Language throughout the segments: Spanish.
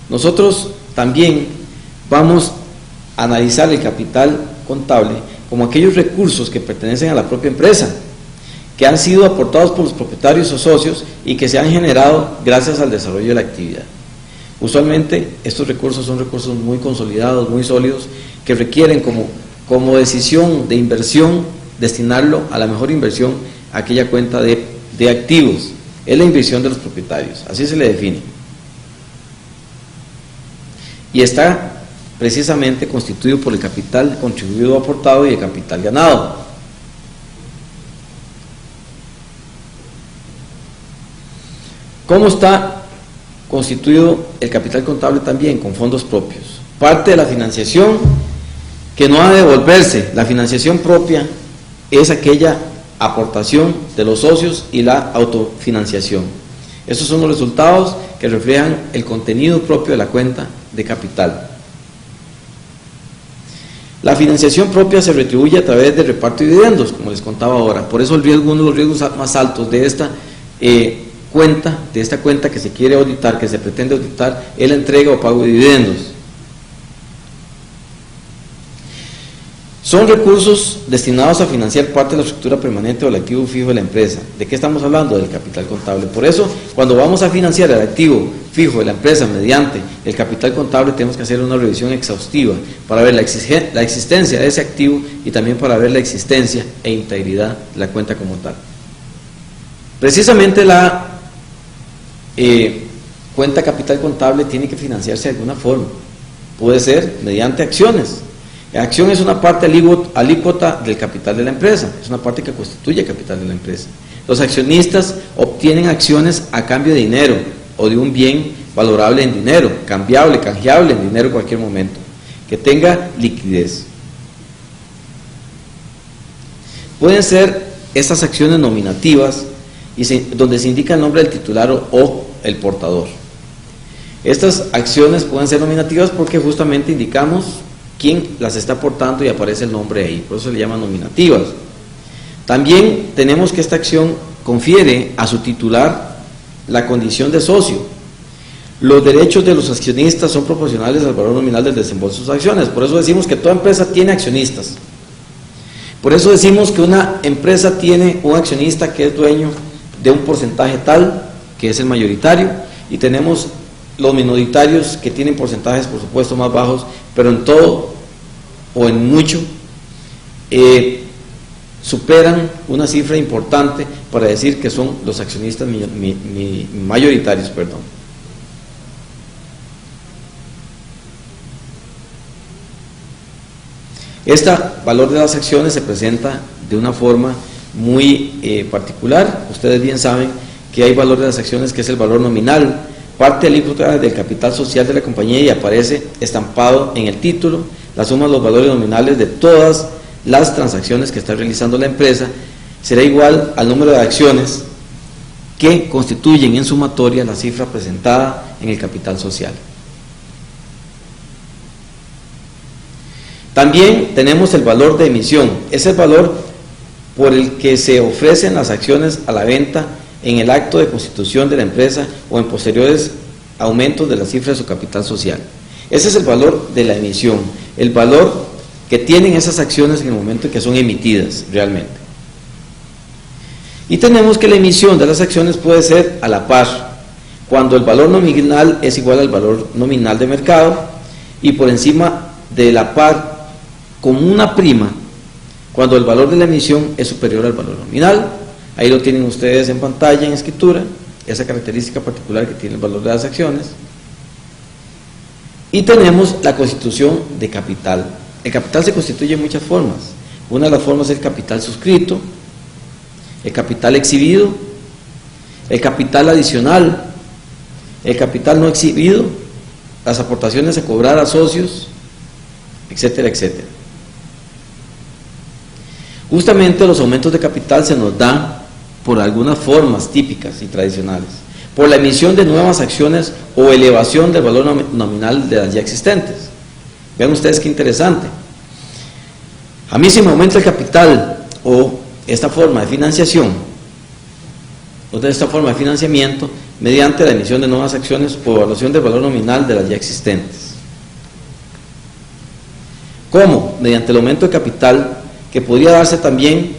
Nosotros también vamos a analizar el capital contable como aquellos recursos que pertenecen a la propia empresa, que han sido aportados por los propietarios o socios y que se han generado gracias al desarrollo de la actividad. Usualmente estos recursos son recursos muy consolidados, muy sólidos, que requieren como decisión de inversión destinarlo a la mejor inversión, a aquella cuenta de activos. Es la inversión de los propietarios, así se le define. Y está precisamente constituido por el capital contribuido o aportado y el capital ganado. ¿Cómo está constituido el capital contable? También con fondos propios. Parte de la financiación que no ha de devolverse. La financiación propia es aquella aportación de los socios y la autofinanciación. Estos son los resultados que reflejan el contenido propio de la cuenta de capital. La financiación propia se retribuye a través de reparto de dividendos, como les contaba ahora. Por eso uno de los riesgos más altos de esta cuenta que se quiere auditar, que se pretende auditar, es la entrega o pago de dividendos. Son recursos destinados a financiar parte de la estructura permanente o el activo fijo de la empresa. ¿De qué estamos hablando? Del capital contable. Por eso, cuando vamos a financiar el activo fijo de la empresa mediante el capital contable, tenemos que hacer una revisión exhaustiva para ver la existencia de ese activo y también para ver la existencia e integridad de la cuenta como tal. Precisamente la cuenta capital contable tiene que financiarse de alguna forma. Puede ser mediante acciones. La acción es una parte alícuota del capital de la empresa, es una parte que constituye el capital de la empresa. Los accionistas obtienen acciones a cambio de dinero o de un bien valorable en dinero, cambiable, canjeable en dinero en cualquier momento, que tenga liquidez. Pueden ser estas acciones nominativas donde se indica el nombre del titular o el portador. Estas acciones pueden ser nominativas porque justamente indicamos quién las está aportando y aparece el nombre ahí, por eso se le llaman nominativas. También tenemos que esta acción confiere a su titular la condición de socio. Los derechos de los accionistas son proporcionales al valor nominal del desembolso de sus acciones, por eso decimos que toda empresa tiene accionistas. Por eso decimos que una empresa tiene un accionista que es dueño de un porcentaje tal, que es el mayoritario, y tenemos los minoritarios que tienen porcentajes por supuesto más bajos, pero en todo o en mucho superan una cifra importante para decir que son los accionistas mayoritarios. Este valor de las acciones se presenta de una forma muy particular. Ustedes bien saben que hay valor de las acciones que es el valor nominal, parte alícuota del capital social de la compañía, y aparece estampado en el título la suma de los valores nominales de todas las transacciones que está realizando la empresa, será igual al número de acciones que constituyen en sumatoria la cifra presentada en el capital social. También tenemos el valor de emisión, es el valor por el que se ofrecen las acciones a la venta en el acto de constitución de la empresa o en posteriores aumentos de la cifra de su capital social. Ese es el valor de la emisión, el valor que tienen esas acciones en el momento en que son emitidas realmente. Y tenemos que la emisión de las acciones puede ser a la par, cuando el valor nominal es igual al valor nominal de mercado, y por encima de la par como una prima cuando el valor de la emisión es superior al valor nominal. Ahí lo tienen ustedes en pantalla, en escritura, esa característica particular que tiene el valor de las acciones. Y tenemos la constitución de capital. El capital se constituye en muchas formas. Una de las formas es el capital suscrito, el capital exhibido, el capital adicional, el capital no exhibido, las aportaciones a cobrar a socios, etcétera, etcétera. Justamente los aumentos de capital se nos dan por algunas formas típicas y tradicionales, por la emisión de nuevas acciones o elevación del valor nominal de las ya existentes. Vean ustedes qué interesante. A mí, si me aumenta el capital o esta forma de financiación, o de esta forma de financiamiento mediante la emisión de nuevas acciones o evaluación del valor nominal de las ya existentes. ¿Cómo? Mediante el aumento de capital, que podría darse también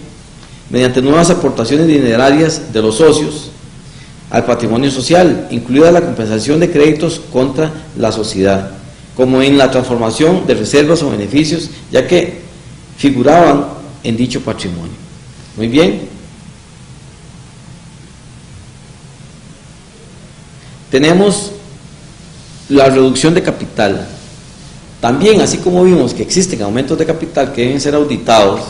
mediante nuevas aportaciones dinerarias de los socios al patrimonio social, incluida la compensación de créditos contra la sociedad, como en la transformación de reservas o beneficios, ya que figuraban en dicho patrimonio. Muy bien. Tenemos la reducción de capital. También, así como vimos que existen aumentos de capital que deben ser auditados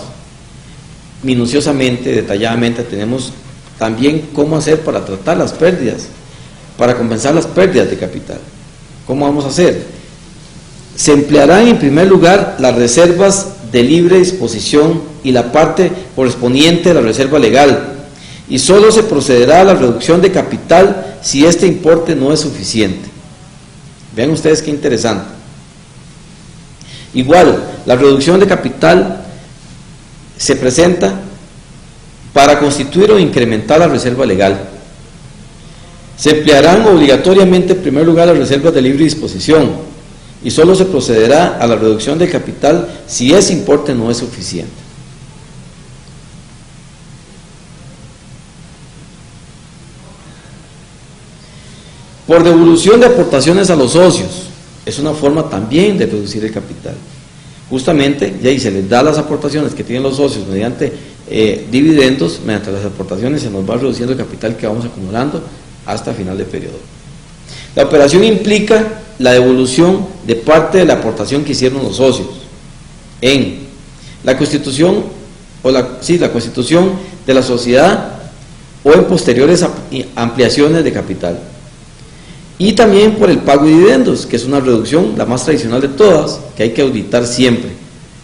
minuciosamente, detalladamente, tenemos también cómo hacer para tratar las pérdidas, para compensar las pérdidas de capital. ¿Cómo vamos a hacer? Se emplearán en primer lugar las reservas de libre disposición y la parte correspondiente de la reserva legal, y solo se procederá a la reducción de capital si este importe no es suficiente. Vean ustedes qué interesante. Igual, la reducción de capital se presenta para constituir o incrementar la reserva legal. Se emplearán obligatoriamente en primer lugar las reservas de libre disposición y solo se procederá a la reducción del capital si ese importe no es suficiente. Por devolución de aportaciones a los socios, es una forma también de reducir el capital. Justamente, ya ahí se les da las aportaciones que tienen los socios mediante dividendos, mediante las aportaciones se nos va reduciendo el capital que vamos acumulando hasta final de periodo. La operación implica la devolución de parte de la aportación que hicieron los socios en la constitución la constitución de la sociedad o en posteriores ampliaciones de capital. Y también por el pago de dividendos, que es una reducción, la más tradicional de todas, que hay que auditar siempre,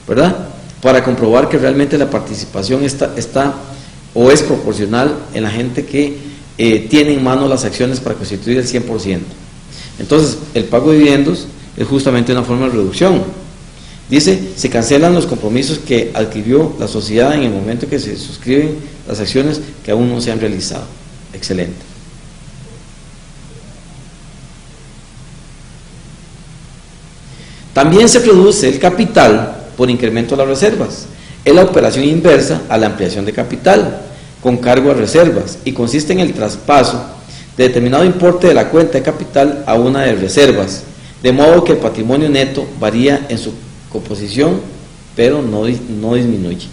¿verdad? Para comprobar que realmente la participación está o es proporcional en la gente que tiene en mano las acciones para constituir el 100%. Entonces, el pago de dividendos es justamente una forma de reducción. Dice, se cancelan los compromisos que adquirió la sociedad en el momento que se suscriben las acciones que aún no se han realizado. Excelente. También se reduce el capital por incremento de las reservas. Es la operación inversa a la ampliación de capital, con cargo a reservas, y consiste en el traspaso de determinado importe de la cuenta de capital a una de reservas, de modo que el patrimonio neto varía en su composición, pero no disminuye.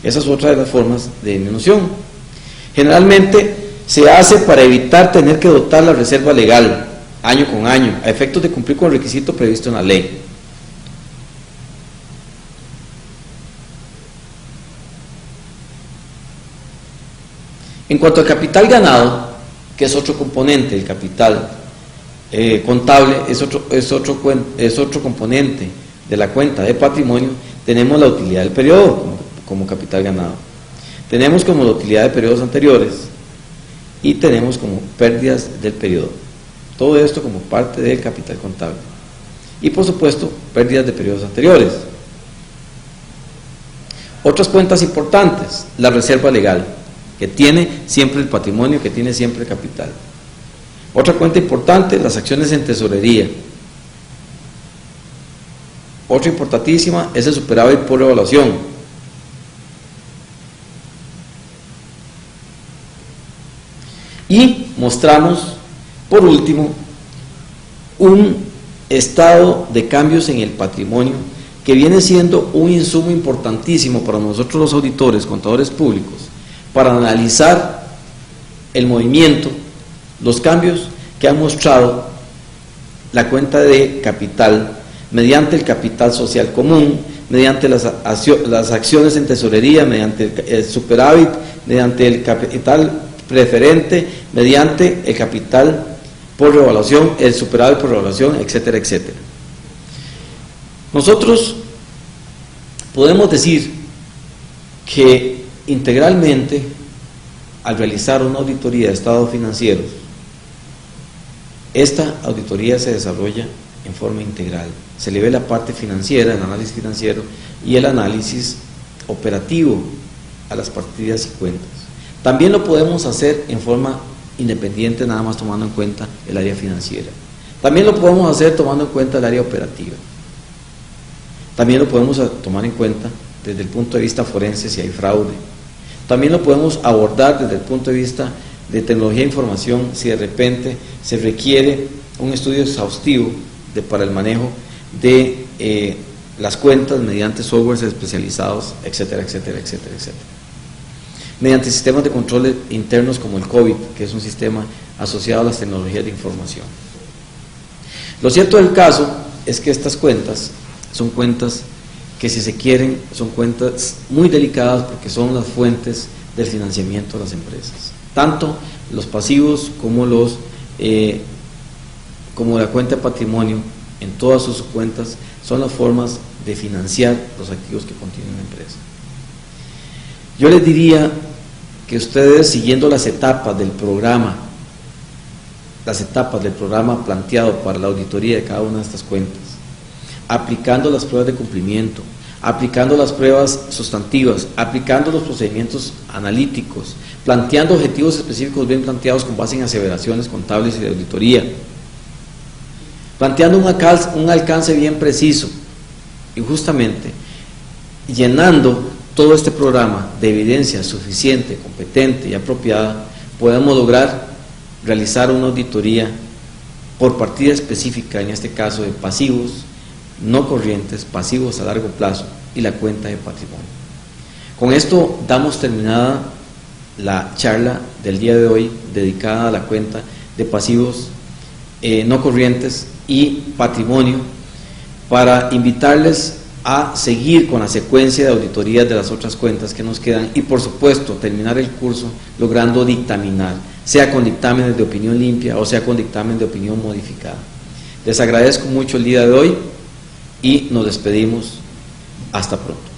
Esa es otra de las formas de disminución. Generalmente se hace para evitar tener que dotar la reserva legal año con año, a efectos de cumplir con el requisito previsto en la ley. En cuanto al capital ganado, que es otro componente del capital contable, es otro componente de la cuenta de patrimonio, tenemos la utilidad del periodo como capital ganado. Tenemos como la utilidad de periodos anteriores y tenemos como pérdidas del periodo. Todo esto como parte del capital contable. Y por supuesto, pérdidas de periodos anteriores. Otras cuentas importantes, la reserva legal, que tiene siempre el patrimonio, que tiene siempre el capital. Otra cuenta importante, las acciones en tesorería. Otra importantísima es el superávit por evaluación. Y mostramos, por último, un estado de cambios en el patrimonio que viene siendo un insumo importantísimo para nosotros los auditores, contadores públicos, para analizar el movimiento, los cambios que ha mostrado la cuenta de capital mediante el capital social común, mediante las acciones en tesorería, mediante el superávit, mediante el capital preferente, mediante el capital por revaluación, el superávit por revaluación, etcétera, etcétera. Nosotros podemos decir que integralmente, al realizar una auditoría de estados financieros, esta auditoría se desarrolla en forma integral. Se le ve la parte financiera, el análisis financiero y el análisis operativo a las partidas y cuentas. También lo podemos hacer en forma independiente, nada más tomando en cuenta el área financiera. También lo podemos hacer tomando en cuenta el área operativa. También lo podemos tomar en cuenta desde el punto de vista forense si hay fraude. También lo podemos abordar desde el punto de vista de tecnología de información si de repente se requiere un estudio exhaustivo para el manejo de las cuentas mediante softwares especializados, etcétera, etcétera, etcétera, etcétera. Mediante sistemas de control internos como el COVID, que es un sistema asociado a las tecnologías de información. Lo cierto del caso es que estas cuentas son cuentas que, si se quieren, son cuentas muy delicadas porque son las fuentes del financiamiento de las empresas. Tanto los pasivos como la cuenta de patrimonio, en todas sus cuentas, son las formas de financiar los activos que contiene una empresa. Yo les diría que ustedes, siguiendo las etapas del programa planteado para la auditoría de cada una de estas cuentas, aplicando las pruebas de cumplimiento, aplicando las pruebas sustantivas, aplicando los procedimientos analíticos, planteando objetivos específicos bien planteados con base en aseveraciones contables y de auditoría, planteando un alcance bien preciso y justamente llenando todo este programa de evidencia suficiente, competente y apropiada, podemos lograr realizar una auditoría por partida específica, en este caso de pasivos no corrientes, pasivos a largo plazo y la cuenta de patrimonio. Con esto damos terminada la charla del día de hoy dedicada a la cuenta de pasivos no corrientes y patrimonio, para invitarles a seguir con la secuencia de auditorías de las otras cuentas que nos quedan y, por supuesto, terminar el curso logrando dictaminar, sea con dictámenes de opinión limpia o sea con dictamen de opinión modificada. Les agradezco mucho el día de hoy y nos despedimos. Hasta pronto.